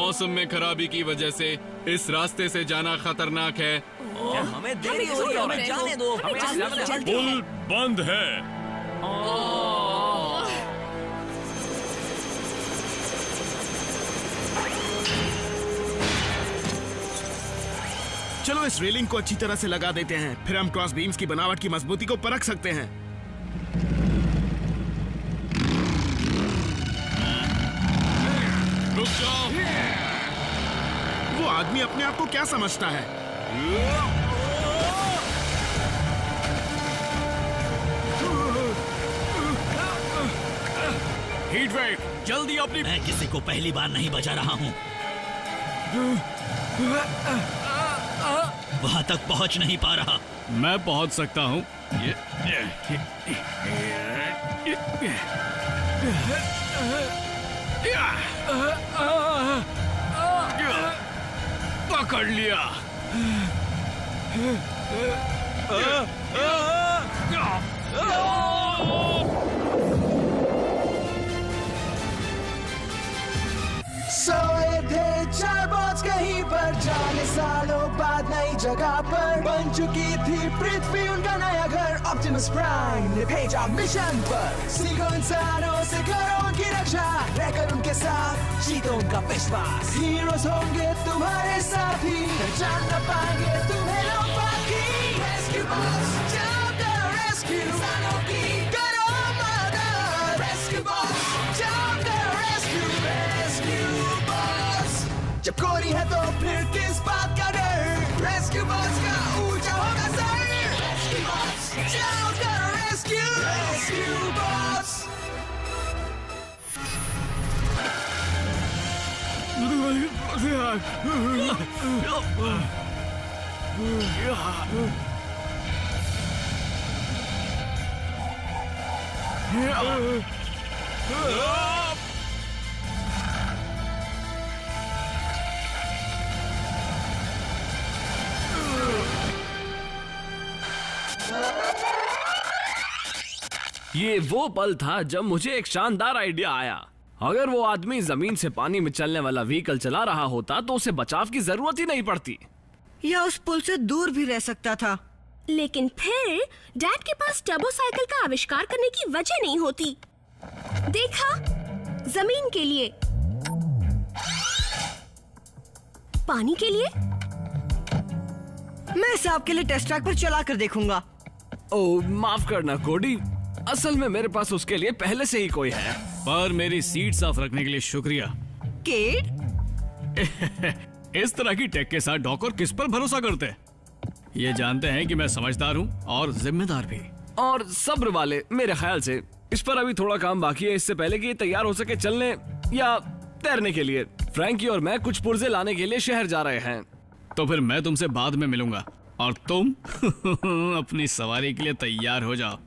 मौसम में खराबी की वजह से इस रास्ते से जाना खतरनाक है। हमें देरी हो रही है, हमें जाने दो। पुल बंद है। चलो इस रेलिंग को अच्छी तरह से लगा देते हैं, फिर हम क्रॉस बीम्स की बनावट की मजबूती को परख सकते हैं। रुक जाओ। वो आदमी अपने आप को क्या समझता है? हीट वेव, जल्दी अपनी। मैं किसी को पहली बार नहीं बजा रहा हूँ। वहां तक पहुंच नहीं पा रहा। मैं पहुंच सकता हूँ। पकड़ लिया। सोए थे चार बॉस कहीं पर, जाने सालों बाद नई जगह पर बन चुकी थी पृथ्वी उनका नया घर। ऑप्टिमस प्राइम ने भेजा मिशन पर, सीखो इंसानों से करो उनकी रक्षा, रहकर उनके साथ जीतो उनका विश्वास। हीरोज होंगे तुम्हारे साथी, जान न पाएंगे तुम्हें लोग बाकी। रेस्क्यू बॉस, जाओ करो रेस्क्यू इंसानों की, करो मदद। रेस्क्यू बॉस, जाओ करो रेस्क्यू। रेस्क्यू बॉस, जब कोरी है तो फिर किस बात का डर? रेस्क्यू बॉस का ऊंचा होगा सर। रेस्क्यू बॉस, जाओ करो रेस्क्यू। Rescue boss. ये वो पल था जब मुझे एक शानदार आइडिया आया। अगर वो आदमी जमीन से पानी में चलने वाला व्हीकल चला रहा होता तो उसे बचाव की जरूरत ही नहीं पड़ती, या उस पुल से दूर भी रह सकता था। लेकिन फिर डैड के पास टर्बो साइकिल का आविष्कार करने की वजह नहीं होती। देखा, जमीन के लिए, पानी के लिए। मैं इसे आपके लिए टेस्ट ट्रैक पर चला कर देखूंगा। ओह माफ करना कोडी, असल में मेरे पास उसके लिए पहले से ही कोई है। पर मेरी सीट साफ रखने के लिए शुक्रिया। केड, इस तरह की टेक के साथ डॉक्टर किस पर भरोसा करते हैं? ये जानते हैं कि मैं समझदार हूँ और जिम्मेदार भी। और सब्र वाले। मेरे ख्याल से इस पर अभी थोड़ा काम बाकी है, इससे पहले कि ये तैयार हो सके चलने या तैरने के लिए। फ्रैंकी और मैं कुछ पुर्जे लाने के लिए शहर जा रहे हैं। तो फिर मैं तुमसे बाद में मिलूंगा और तुम अपनी सवारी के लिए तैयार हो जाओ।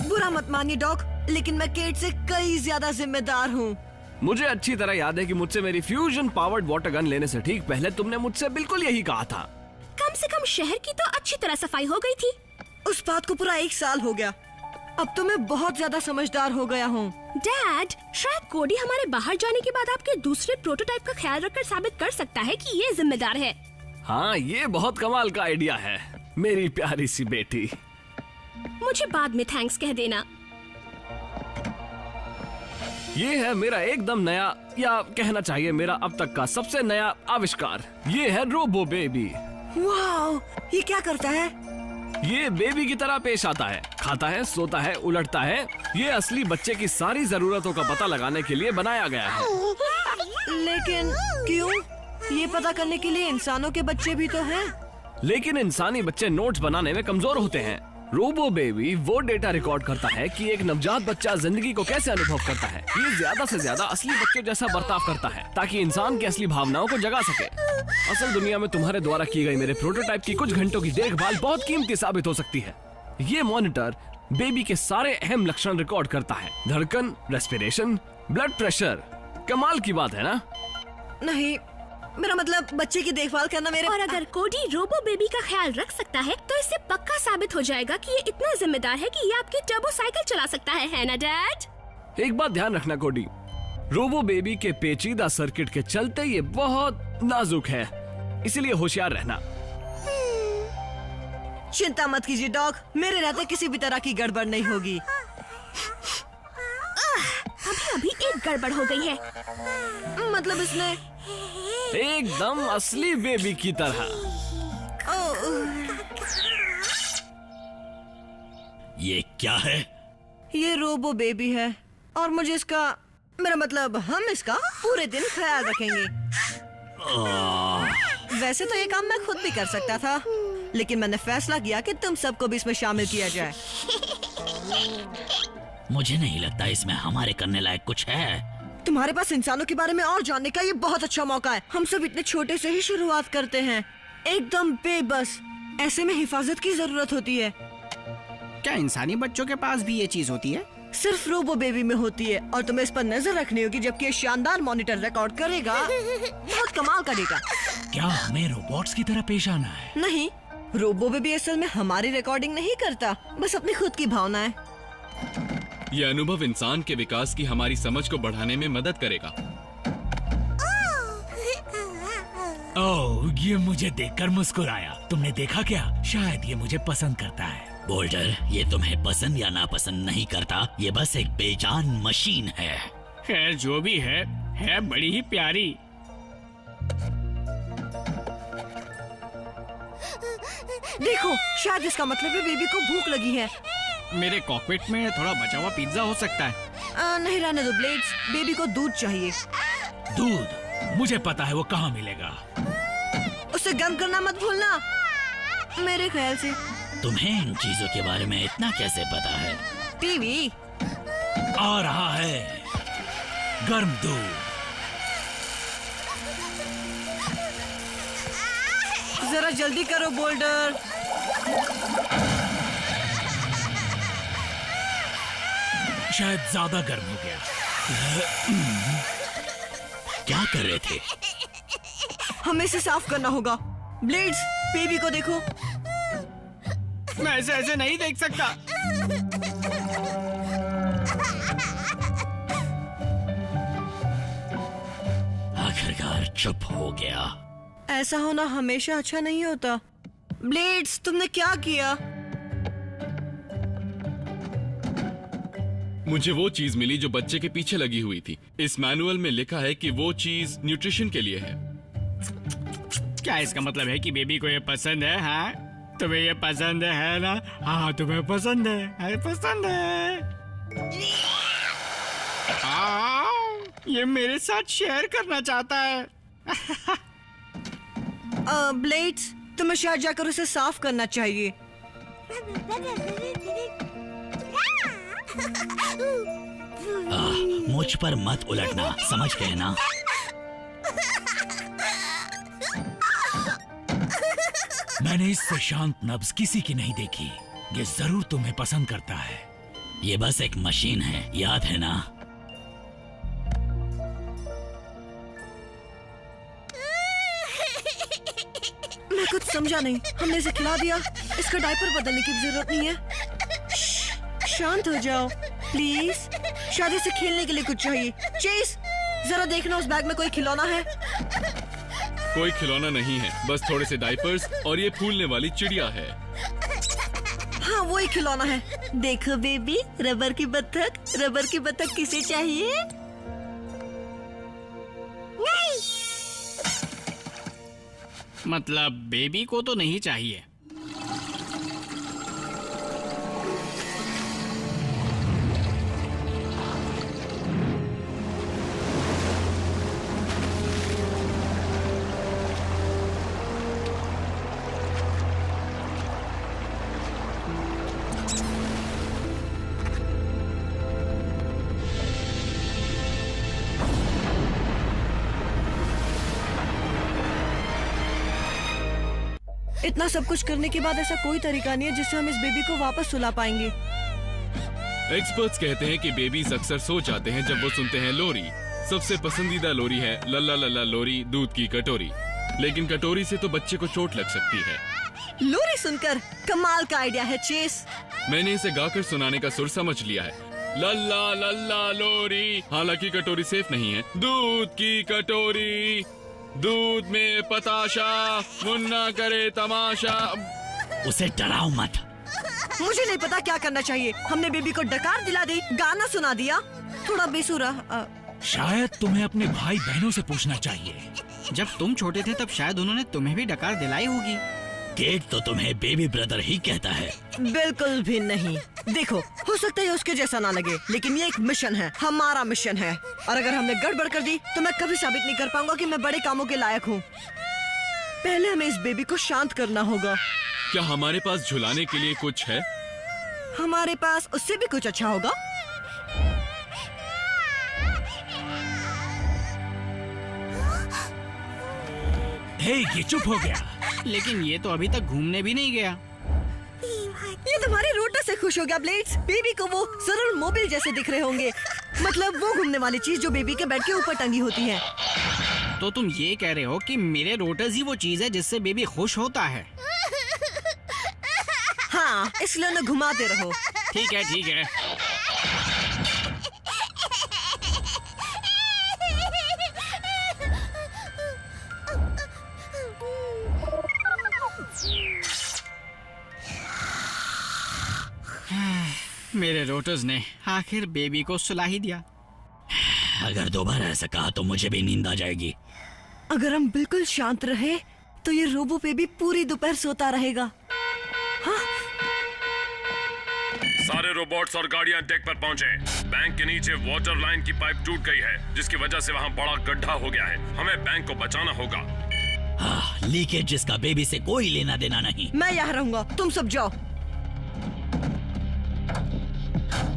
बुरा मत मानिए डॉक, लेकिन मैं केड से कई ज्यादा जिम्मेदार हूँ। मुझे अच्छी तरह याद है कि मुझसे मेरी फ्यूजन पावर्ड वाटर गन लेने से ठीक पहले तुमने मुझसे बिल्कुल यही कहा था। कम से कम शहर की तो अच्छी तरह सफाई हो गई थी। उस बात को पूरा 1 साल हो गया। अब तो मैं बहुत ज्यादा समझदार हो गया हूँ। डैड, शायद कोडी हमारे बाहर जाने के बाद आपके दूसरे प्रोटोटाइप का ख्याल रखकर साबित कर सकता है कि ये जिम्मेदार है। हाँ, ये बहुत कमाल का आइडिया है मेरी प्यारी सी बेटी। मुझे बाद में थैंक्स कह देना। ये है मेरा एकदम नया, या कहना चाहिए मेरा अब तक का सबसे नया आविष्कार। ये है रोबो बेबी। वाओ, ये क्या करता है? ये बेबी की तरह पेश आता है, खाता है, सोता है, उलटता है। ये असली बच्चे की सारी जरूरतों का पता लगाने के लिए बनाया गया है। लेकिन क्यों? ये पता करने के लिए इंसानों के बच्चे भी तो हैं। लेकिन इंसानी बच्चे नोट्स बनाने में कमजोर होते हैं। रोबो बेबी वो डेटा रिकॉर्ड करता है कि एक नवजात बच्चा जिंदगी को कैसे अनुभव करता है। ये ज्यादा से ज्यादा असली बच्चे जैसा बर्ताव करता है ताकि इंसान की असली भावनाओं को जगा सके। असल दुनिया में तुम्हारे द्वारा की गई मेरे प्रोटोटाइप की कुछ घंटों की देखभाल बहुत कीमती साबित हो सकती है। ये मॉनिटर बेबी के सारे अहम लक्षण रिकॉर्ड करता है, धड़कन, रेस्पिरेशन, ब्लड प्रेशर। कमाल की बात है ना? नहीं, मेरा मतलब बच्चे की देखभाल करना मेरे। और अगर कोडी रोबो बेबी का ख्याल रख सकता है तो इससे पक्का साबित हो जाएगा कि ये इतना जिम्मेदार है कि ये आपकी टर्बो साइकिल चला सकता है ना डैड? एक बात ध्यान रखना कोडी, रोबो बेबी के पेचीदा सर्किट के चलते ये बहुत नाजुक है, इसीलिए होशियार रहना। चिंता मत कीजिए डॉग, मेरे रहते किसी भी तरह की गड़बड़ नहीं होगी। अभी अभी एक गड़बड़ हो गई है। मतलब इसने एकदम असली बेबी की तरह। ये क्या है? ये रोबो बेबी है और मुझे इसका, मेरा मतलब हम इसका पूरे दिन ख्याल रखेंगे। वैसे तो ये काम मैं खुद भी कर सकता था, लेकिन मैंने फैसला किया कि तुम सबको भी इसमें शामिल किया जाए। मुझे नहीं लगता इसमें हमारे करने लायक कुछ है। तुम्हारे पास इंसानों के बारे में और जानने का ये बहुत अच्छा मौका है। हम सब इतने छोटे से ही शुरुआत करते हैं, एकदम बेबस। ऐसे में हिफाजत की जरूरत होती है। क्या इंसानी बच्चों के पास भी ये चीज होती है? सिर्फ रोबो बेबी में होती है, और तुम्हें इस पर नजर रखनी होगी जबकि ये शानदार मॉनिटर रिकॉर्ड करेगा बहुत कमाल का डेटा। क्या हमें रोबोट्स की तरह पेश आना है? नहीं, रोबो बेबी असल में हमारी रिकॉर्डिंग नहीं करता, बस अपनी खुद की भावनाएं। ये अनुभव इंसान के विकास की हमारी समझ को बढ़ाने में मदद करेगा। ओह, ये मुझे देखकर मुस्कुराया। तुमने देखा क्या? शायद ये मुझे पसंद करता है। बोल्डर, ये तुम्हें पसंद या नापसंद नहीं करता, ये बस एक बेजान मशीन है। खैर जो भी है बड़ी ही प्यारी। देखो, शायद इसका मतलब है बेबी को भूख लगी है। मेरे कॉकपिट में थोड़ा बचा हुआ पिज्जा हो सकता है। नहीं रहने दो ब्लेड्स, बेबी को दूध चाहिए। दूध? मुझे पता है वो कहाँ मिलेगा। उसे गर्म करना मत भूलना। मेरे ख्याल से तुम्हें इन चीजों के बारे में इतना कैसे पता है? टीवी आ रहा है गर्म दूध। जरा जल्दी करो बोल्डर। शायद ज्यादा गर्म हो गया। क्या कर रहे थे? हमें इसे साफ करना होगा। ब्लेड्स, बेबी को देखो। मैं ऐसे नहीं देख सकता। आखिरकार चुप हो गया। ऐसा होना हमेशा अच्छा नहीं होता। ब्लेड्स, तुमने क्या किया? मुझे वो चीज मिली जो बच्चे के पीछे लगी हुई थी। इस मैनुअल में लिखा है कि वो चीज न्यूट्रिशन के लिए है। क्या इसका मतलब है कि बेबी को ये पसंद है? हाँ, तुम्हें ये पसंद है ना? हाँ, तुम्हें पसंद है, पसंद है। ये मेरे साथ शेयर करना चाहता है। ब्लेड्स, तुम्हें शायद जाकर उसे साफ करना चाहिए। मुझ पर मत उलटना, समझ गए ना? मैंने इससे शांत नब्ज किसी की नहीं देखी। ये जरूर तुम्हें पसंद करता है। ये बस एक मशीन है, याद है ना? मैं कुछ समझा नहीं। हमने इसे खिला दिया, इसका डायपर बदलने की जरूरत नहीं है। शांत हो जाओ प्लीज। शायद इसे खेलने के लिए कुछ चाहिए। चेस, जरा देखना उस बैग में कोई खिलौना है। कोई खिलौना नहीं है, बस थोड़े से डायपर्स और ये फूलने वाली चिड़िया है। हाँ, वो ही खिलौना है। देखो बेबी, रबर की बत्तख। रबर की बत्तख किसे चाहिए? नहीं। मतलब बेबी को तो नहीं चाहिए। इतना सब कुछ करने के बाद ऐसा कोई तरीका नहीं है जिससे हम इस बेबी को वापस सुला पाएंगे। एक्सपर्ट्स कहते हैं कि बेबीज अक्सर सो जाते हैं जब वो सुनते हैं लोरी। सबसे पसंदीदा लोरी है लल्ला लल्ला लोरी, दूध की कटोरी। लेकिन कटोरी से तो बच्चे को चोट लग सकती है। लोरी सुनकर कमाल का आइडिया है चेस। मैंने इसे गाकर सुनाने का सुर समझ लिया है। लल्ला लल्ला लोरी। हालांकि कटोरी सेफ नहीं है। दूध की कटोरी, दूध में पताशा, मुन्ना करे तमाशा। उसे डराओ मत। मुझे नहीं पता क्या करना चाहिए। हमने बेबी को डकार दिला दी, गाना सुना दिया, थोड़ा बेसुरा। शायद तुम्हें अपने भाई बहनों से पूछना चाहिए। जब तुम छोटे थे तब शायद उन्होंने तुम्हें भी डकार दिलाई होगी। केक तो तुम्हें बेबी ब्रदर ही कहता है। बिल्कुल भी नहीं। देखो, हो सकता है उसके जैसा ना लगे, लेकिन ये एक मिशन है, हमारा मिशन है। और अगर हमने गड़बड़ कर दी तो मैं कभी साबित नहीं कर पाऊंगा कि मैं बड़े कामों के लायक हूँ। पहले हमें इस बेबी को शांत करना होगा। क्या हमारे पास झुलाने के लिए कुछ है? हमारे पास उससे भी कुछ अच्छा होगा। हे, ये चुप हो गया। लेकिन ये तो अभी तक घूमने भी नहीं गया। ये तुम्हारे रोटर से खुश हो गया ब्लेड्स। बेबी को वो जरूर मोबिल जैसे दिख रहे होंगे, मतलब वो घूमने वाली चीज जो बेबी के बेड के ऊपर टंगी होती है। तो तुम ये कह रहे हो कि मेरे रोटर्स ही वो चीज है जिससे बेबी खुश होता है? हाँ, इसलिए उन्हें घुमाते रहो। ठीक है, ठीक है। मेरे रोटर्स ने आखिर बेबी को सुला ही दिया। अगर दोबारा ऐसा कहा तो मुझे भी नींद आ जाएगी। अगर हम बिल्कुल शांत रहे तो ये रोबो बेबी पूरी दोपहर सोता रहेगा। सारे रोबोट्स और गाड़ियां डेक पर पहुंचे। बैंक के नीचे वाटर लाइन की पाइप टूट गई है, जिसकी वजह से वहां बड़ा गड्ढा हो गया है। हमें बैंक को बचाना होगा। हाँ, लीकेज जिसका बेबी से कोई लेना देना नहीं। मैं यहाँ रहूंगा, तुम सब जाओ।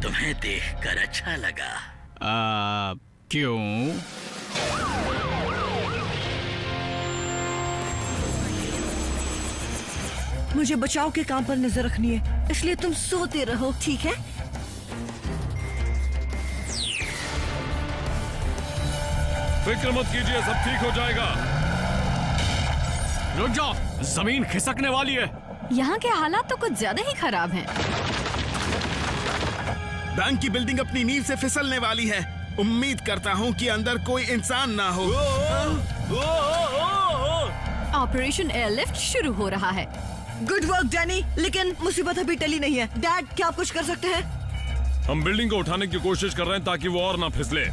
तुम्हें देखकर अच्छा लगा। क्यों? मुझे बचाव के काम पर नजर रखनी है, इसलिए तुम सोते रहो, ठीक है? फिक्र मत कीजिए, सब ठीक हो जाएगा। रुक जाओ, जमीन खिसकने वाली है। यहाँ के हालात तो कुछ ज्यादा ही खराब हैं। बैंक की बिल्डिंग अपनी नींव से फिसलने वाली है। उम्मीद करता हूँ कि अंदर कोई इंसान ना हो। ऑपरेशन एयरलिफ्ट शुरू हो रहा है। गुड वर्क डैनी, लेकिन मुसीबत अभी टली नहीं है। डैड, क्या आप कुछ कर सकते हैं? हम बिल्डिंग को उठाने की कोशिश कर रहे हैं ताकि वो और ना फिसले।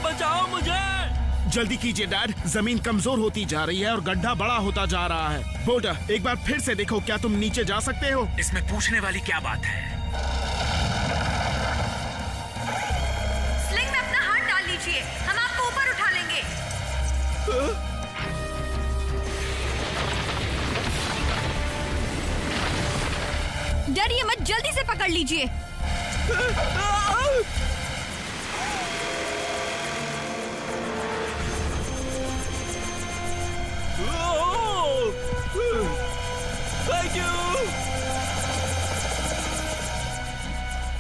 बचाओ मुझे। जल्दी कीजिए डैड, जमीन कमजोर होती जा रही है और गड्ढा बड़ा होता जा रहा है। बोल्टर, एक बार फिर से देखो, क्या तुम नीचे जा सकते हो? इसमें पूछने वाली क्या बात है? स्लिंग में अपना हाथ डाल लीजिए, हम आपको ऊपर उठा लेंगे। डरिए मत, जल्दी से पकड़ लीजिए।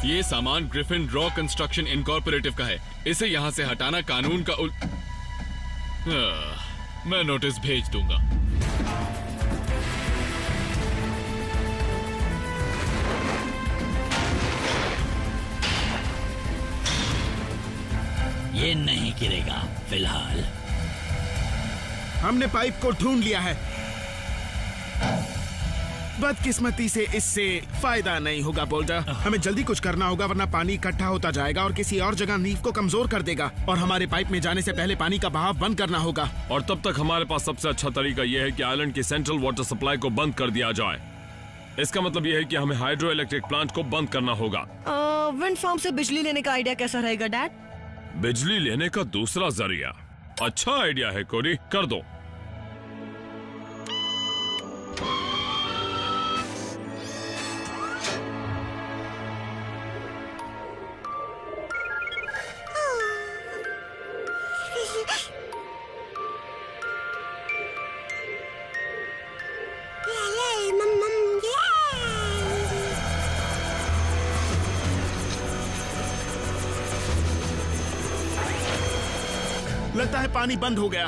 ये सामान ग्रिफिन रॉ कंस्ट्रक्शन इनकॉर्पोरेटिव का है। इसे यहाँ से हटाना कानून का मैं नोटिस भेज दूंगा। ये नहीं गिरेगा फिलहाल। हमने पाइप को ढूंढ लिया है। बदकिस्मती से इससे फायदा नहीं होगा बोल्डर। हमें जल्दी कुछ करना होगा, वरना पानी इकट्ठा होता जाएगा और किसी और जगह नींव को कमजोर कर देगा। और हमारे पाइप में जाने से पहले पानी का बहाव बंद करना होगा। और तब तक हमारे पास सबसे अच्छा तरीका यह है कि आइलैंड की सेंट्रल वाटर सप्लाई को बंद कर दिया जाए। इसका मतलब यह है कि हमें हाइड्रो इलेक्ट्रिक प्लांट को बंद करना होगा। विंड फार्म से बिजली लेने का आइडिया कैसा रहेगा डैड? बिजली लेने का दूसरा जरिया अच्छा आइडिया है कोरी, कर दो। लगता है पानी बंद हो गया।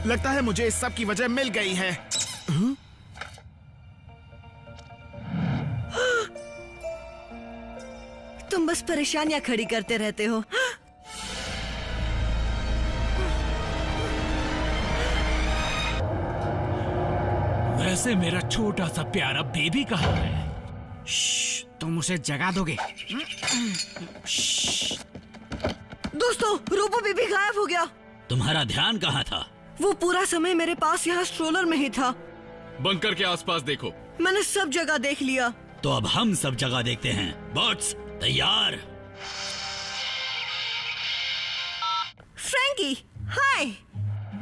लगता है मुझे इस सब की वजह मिल गई है। तुम बस परेशानियां खड़ी करते रहते हो। वैसे मेरा छोटा सा प्यारा बेबी कहाँ है? तुम उसे जगा दोगे? दोस्तों, रोबो बेबी गायब हो गया। तुम्हारा ध्यान कहाँ था? वो पूरा समय मेरे पास यहाँ स्ट्रोलर में ही था। बंकर के आसपास देखो। मैंने सब जगह देख लिया। तो अब हम सब जगह देखते हैं। बॉट्स तैयार? फ्रैंकी, हाय।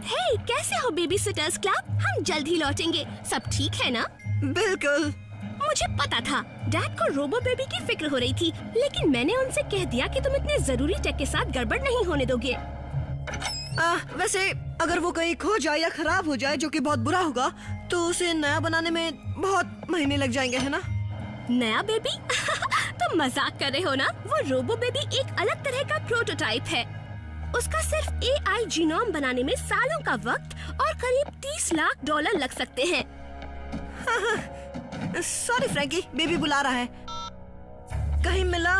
हे, कैसे हो बेबी सिटर्स क्लब? हम जल्द ही लौटेंगे। सब ठीक है ना? बिल्कुल। मुझे पता था डैड को रोबो बेबी की फिक्र हो रही थी, लेकिन मैंने उनसे कह दिया कि तुम इतने जरूरी टेक के साथ गड़बड़ नहीं होने दोगे। वैसे अगर वो कहीं खो जाए या खराब हो जाए, जो कि बहुत बुरा होगा, तो उसे नया बनाने में बहुत महीने लग जाएंगे, है ना? नया बेबी? तुम मजाक कर रहे हो ना? वो रोबो बेबी एक अलग तरह का प्रोटोटाइप है। उसका सिर्फ AI जीनोम बनाने में सालों का वक्त और करीब $30 लाख लग सकते हैं। सॉरी फ्रैंकी, बेबी बुला रहा है। कहीं मिला?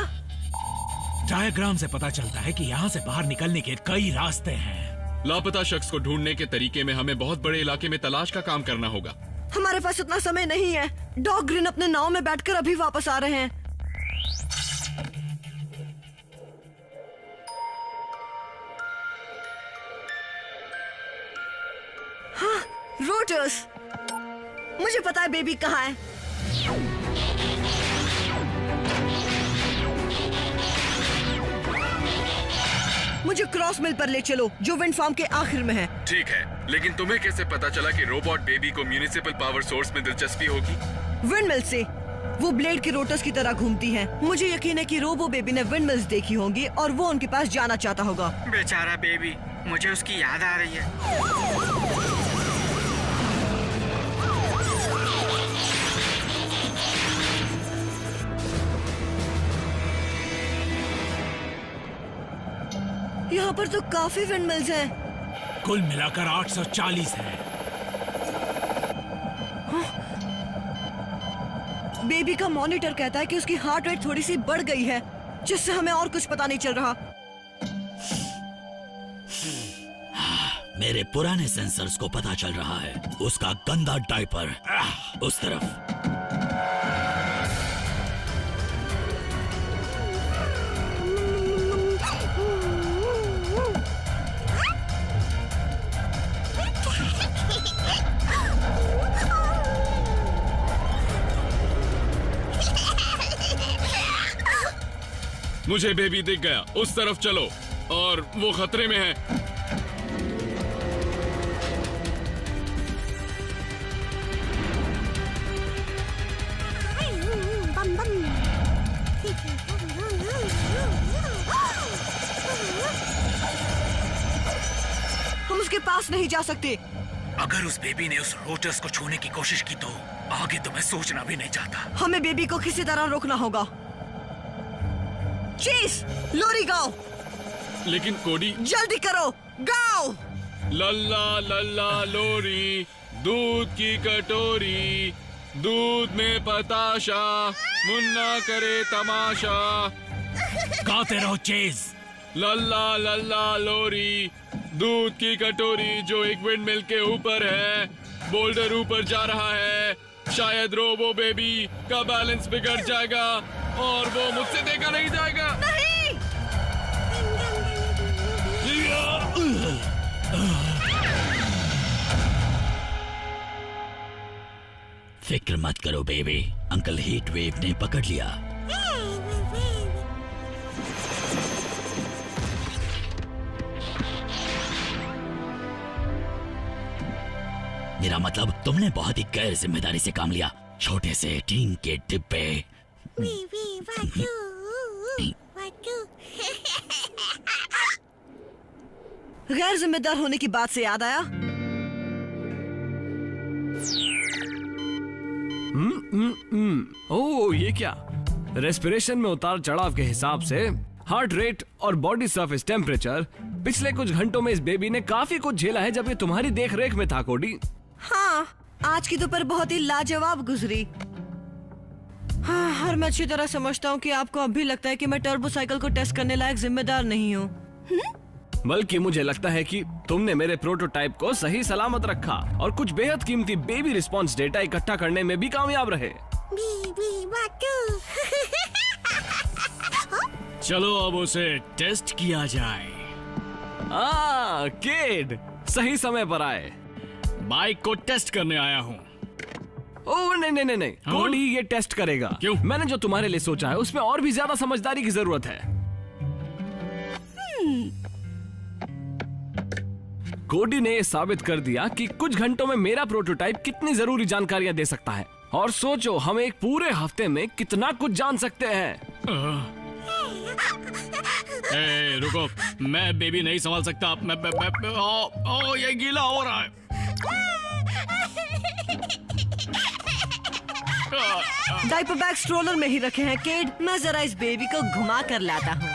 डायग्राम से पता चलता है कि यहाँ से बाहर निकलने के कई रास्ते हैं। लापता शख्स को ढूंढने के तरीके में हमें बहुत बड़े इलाके में तलाश का काम करना होगा। हमारे पास इतना समय नहीं है। डॉग ग्रीन अपने नाव में बैठकर अभी वापस आ रहे हैं। हाँ, रोटर्स। मुझे पता है बेबी कहाँ है। मुझे क्रॉस मिल पर ले चलो, जो विंड फार्म के आखिर में है। ठीक है, लेकिन तुम्हें कैसे पता चला कि रोबोट बेबी को म्युनिसिपल पावर सोर्स में दिलचस्पी होगी? विंड मिल से। वो ब्लेड के रोटर्स की तरह घूमती हैं। मुझे यकीन है कि रोबो बेबी ने विंड मिल्स देखी होंगी और वो उनके पास जाना चाहता होगा। बेचारा बेबी, मुझे उसकी याद आ रही है। यहाँ पर तो काफी विंड मिल्स हैं। कुल मिलाकर 840 है। बेबी का मॉनिटर कहता है कि उसकी हार्ट रेट थोड़ी सी बढ़ गई है, जिससे हमें और कुछ पता नहीं चल रहा। मेरे पुराने सेंसर्स को पता चल रहा है। उसका गंदा डायपर उस तरफ। मुझे बेबी दिख गया। उस तरफ चलो, और वो खतरे में है। हम उसके पास नहीं जा सकते। अगर उस बेबी ने उस रोटर्स को छूने की कोशिश की तो आगे तो मैं सोचना भी नहीं चाहता। हमें बेबी को किसी तरह रोकना होगा। चेस, लोरी गाओ। लेकिन कोडी, जल्दी करो, गाओ। लल्ला लल्ला लोरी, दूध की कटोरी, दूध में पताशा, मुन्ना करे तमाशा। गाते रहो चेज। लल्ला लल्ला लोरी, दूध की कटोरी जो एक विंड मिल के ऊपर है। बोल्डर ऊपर जा रहा है। शायद रोबो बेबी का बैलेंस बिगड़ जाएगा और वो मुझसे देखा नहीं जाएगा। नहीं। फिक्र मत करो बेबी, अंकल हीट वेव ने पकड़ लिया। मेरा मतलब तुमने बहुत ही गैर जिम्मेदारी से काम लिया। छोटे से टीन के डिब्बे। गैर जिम्मेदार होने की बात से याद आया। ओह, ये क्या? रेस्पिरेशन में उतार चढ़ाव के हिसाब से हार्ट रेट और बॉडी सरफेस टेम्परेचर, पिछले कुछ घंटों में इस बेबी ने काफी कुछ झेला है जब ये तुम्हारी देख रेख में था कोडी। हाँ, आज की दोपहर बहुत ही लाजवाब गुजरी। हाँ, और मैं अच्छी तरह समझता हूँ कि आपको अब भी लगता है कि मैं टर्बो साइकिल को टेस्ट करने लायक जिम्मेदार नहीं हूँ। बल्कि मुझे लगता है कि तुमने मेरे प्रोटोटाइप को सही सलामत रखा और कुछ बेहद कीमती बेबी रिस्पॉन्स डेटा इकट्ठा करने में भी कामयाब रहे। चलो अब उसे टेस्ट किया जाए। किड सही समय पर आए। बाइक को टेस्ट करने आया हूँ। ओह नहीं, कोडी ये टेस्ट करेगा। क्यों? मैंने जो तुम्हारे लिए सोचा है उसमें और भी ज्यादा समझदारी की जरूरत है। कोडी ने ये साबित कर दिया कि कुछ घंटों में मेरा प्रोटोटाइप कितनी जरूरी जानकारियां दे सकता है। और सोचो हम एक पूरे हफ्ते में कितना कुछ जान सकते हैं। रुको, मैं बेबी नहीं संभाल सकता। ये गीला हो रहा है। डायपर बैग स्ट्रोलर में ही रखे हैं केड। मैं जरा इस बेबी को घुमा कर लाता हूँ।